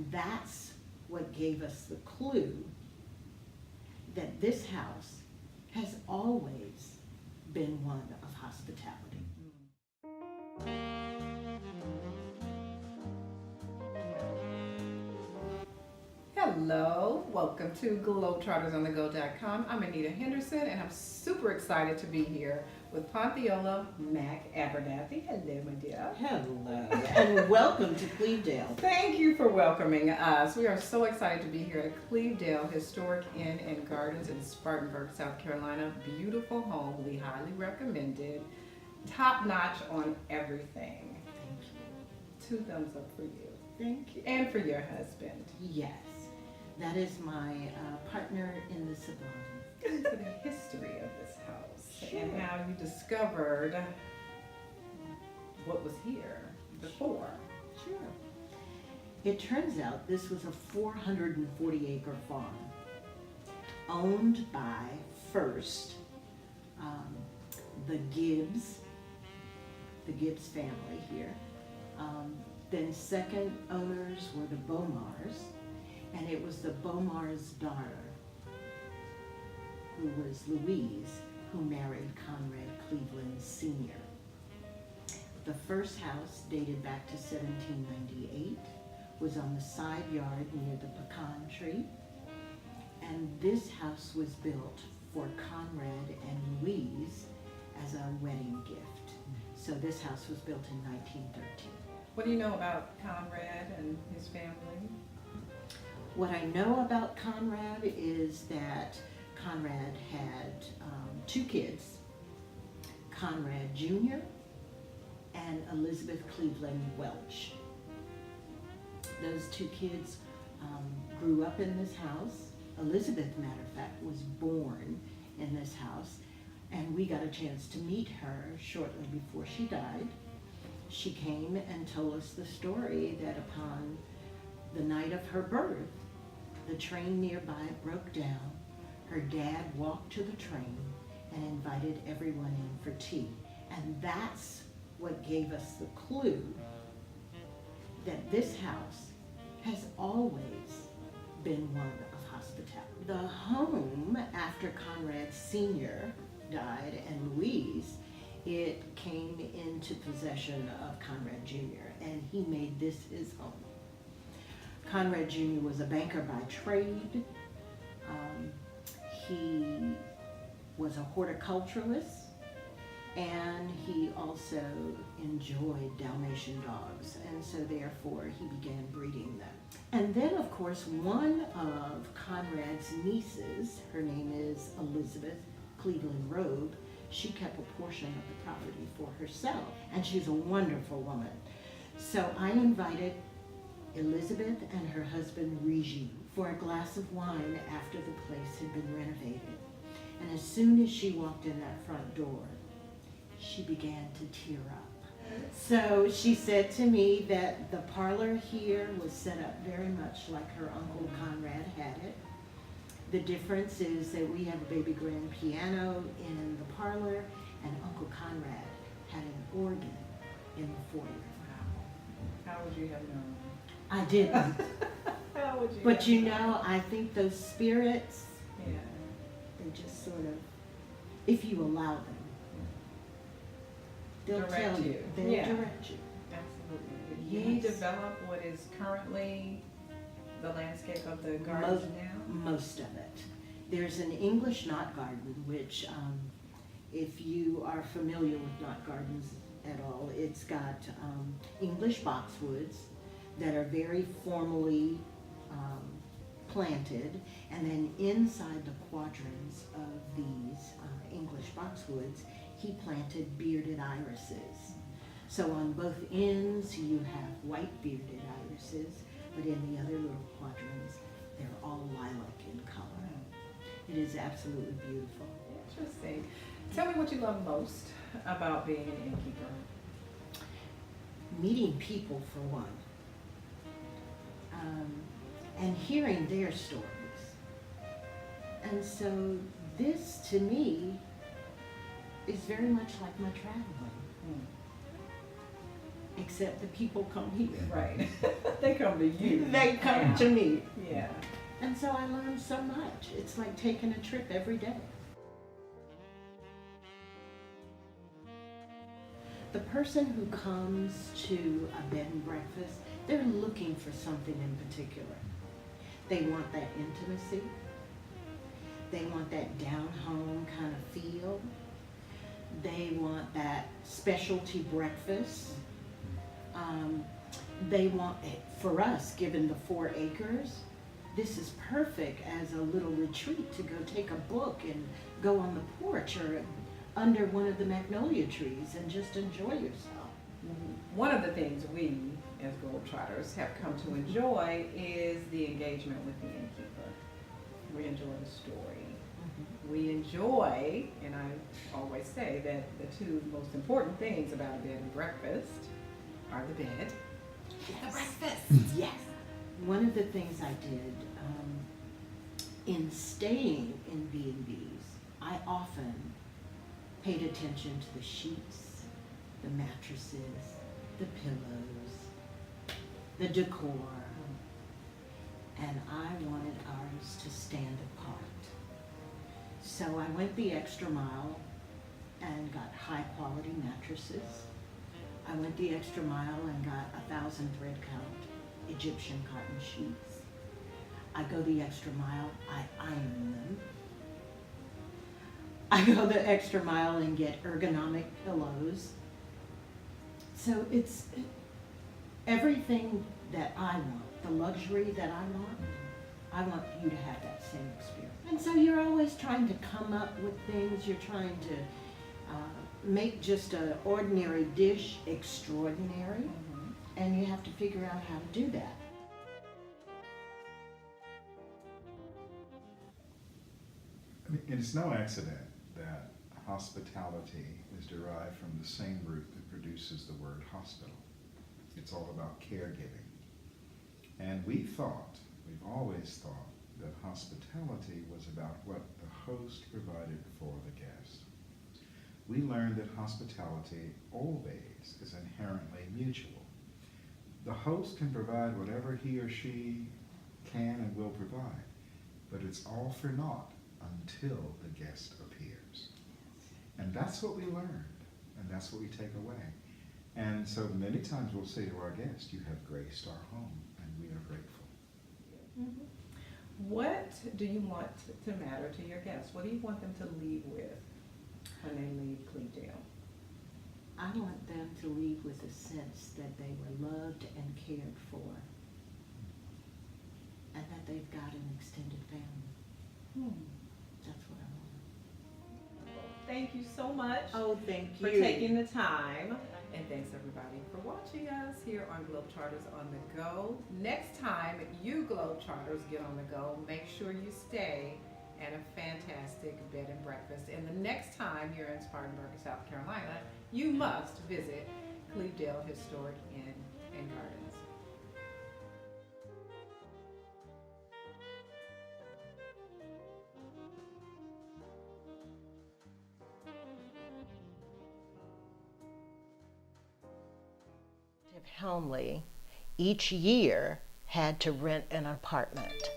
And that's what gave us the clue that this house has always been one of hospitality. Hello, welcome to Globetrottersonthego.com. I'm Anita Henderson, and I'm super excited to be here with Pontheolla Mack Abernathy. Hello, my dear. Hello, and welcome to Clevedale. Thank you for welcoming us. We are so excited to be here at Clevedale Historic Inn and Gardens in Spartanburg, South Carolina. Beautiful home. We highly recommend it. Top notch on everything. Thank you. 2 thumbs up for you. Thank you. And for your husband. Yes, that is my partner in the sublime. Into the history of this house, Sure. and how you discovered what was here before. Sure. It turns out this was a 440-acre farm owned by first the Gibbs family here. Then second owners were the Bomars, and it was the Bomar's daughter, who was Louise, who married Conrad Cleveland Sr. The first house, dated back to 1798, was on the side yard near the pecan tree, and this house was built for Conrad and Louise as a wedding gift. So this house was built in 1913. What do you know about Conrad and his family? What I know about Conrad is that Conrad had 2 kids, Conrad Jr. and Elizabeth Cleveland Welch. Those 2 kids grew up in this house. Elizabeth, matter of fact, was born in this house, and we got a chance to meet her shortly before she died. She came and told us the story that upon the night of her birth, the train nearby broke down. Her dad walked to the train and invited everyone in for tea. And that's what gave us the clue that this house has always been one of hospitality. The home, after Conrad Sr. died and Louise, it came into possession of Conrad Jr., and he made this his home. Conrad Jr. was a banker by trade. He was a horticulturalist, and he also enjoyed Dalmatian dogs, and so therefore he began breeding them. And then, of course, one of Conrad's nieces, her name is Elizabeth Cleveland Robe, she kept a portion of the property for herself, and she's a wonderful woman. So I invited Elizabeth and her husband Regine for a glass of wine after the place had been renovated. And as soon as she walked in that front door, she began to tear up. So she said to me that the parlor here was set up very much like her Uncle Conrad had it. The difference is that we have a baby grand piano in the parlor, and Uncle Conrad had an organ in the foyer. Wow. How would you have known? I didn't. How would you? But you know, I think those spirits, Yeah. they just sort of, if you allow them, they'll Direct tell you. you. They'll Yeah. direct you. Absolutely. Did he Yes. develop what is currently the landscape of the gardens now? Most of it. There's an English knot garden, which if you are familiar with knot gardens at all, it's got English boxwoods that are very formally planted, and then inside the quadrants of these English boxwoods, he planted bearded irises. So on both ends you have white bearded irises, but in the other little quadrants, they're all lilac in color. It is absolutely beautiful. Interesting. Tell me what you love most about being an innkeeper. Meeting people, for one, and hearing their stories. And so this, to me, is very much like my traveling. except the people come here. Right. They come to you. They come to me. Yeah. And so I learned so much. It's like taking a trip every day. The person who comes to a bed and breakfast, they're looking for something in particular. They want that intimacy. They want that down-home kind of feel. They want that specialty breakfast. They want, for us, given the 4 acres, this is perfect as a little retreat to go take a book and go on the porch or under one of the magnolia trees and just enjoy yourself. One of the things we, as Globetrotters, have come to enjoy is the engagement with the innkeeper. We enjoy the story. We enjoy, and I always say that the 2 most important things about a bed and breakfast are the bed and the breakfast. Yes. One of the things I did in staying in B&Bs, I often paid attention to the sheets, the mattresses, the pillows, the decor, and I wanted ours to stand apart. So I went the extra mile and got high quality mattresses. I went the extra mile and got 1,000 thread count Egyptian cotton sheets. I go the extra mile, I iron them. I go the extra mile and get ergonomic pillows. So it's everything that I want, the luxury that I want you to have that same experience. And so you're always trying to come up with things, you're trying to make just an ordinary dish extraordinary, and you have to figure out how to do that. I mean, it's no accident that hospitality is derived from the same root that produces the word hospital. It's all about caregiving. And we've always thought that hospitality was about what the host provided for the guest. We learned that hospitality always is inherently mutual. The host can provide whatever he or she can and will provide, but it's all for naught until the guest appears. And that's what we learned, and that's what we take away. And so many times we'll say to our guests, you have graced our home, and we are grateful. What do you want to matter to your guests? What do you want them to leave with when they leave Clevedale? I want them to leave with a sense that they were loved and cared for, and that they've got an extended family. That's what I want. Thank you so much Thank for taking the time. And thanks everybody for watching us here on Globetrotters on the Go. Next time you Globetrotters get on the go, make sure you stay at a fantastic bed and breakfast. And the next time you're in Spartanburg, South Carolina, you must visit Clevedale Historic Inn and Gardens. Helmley each year had to rent an apartment.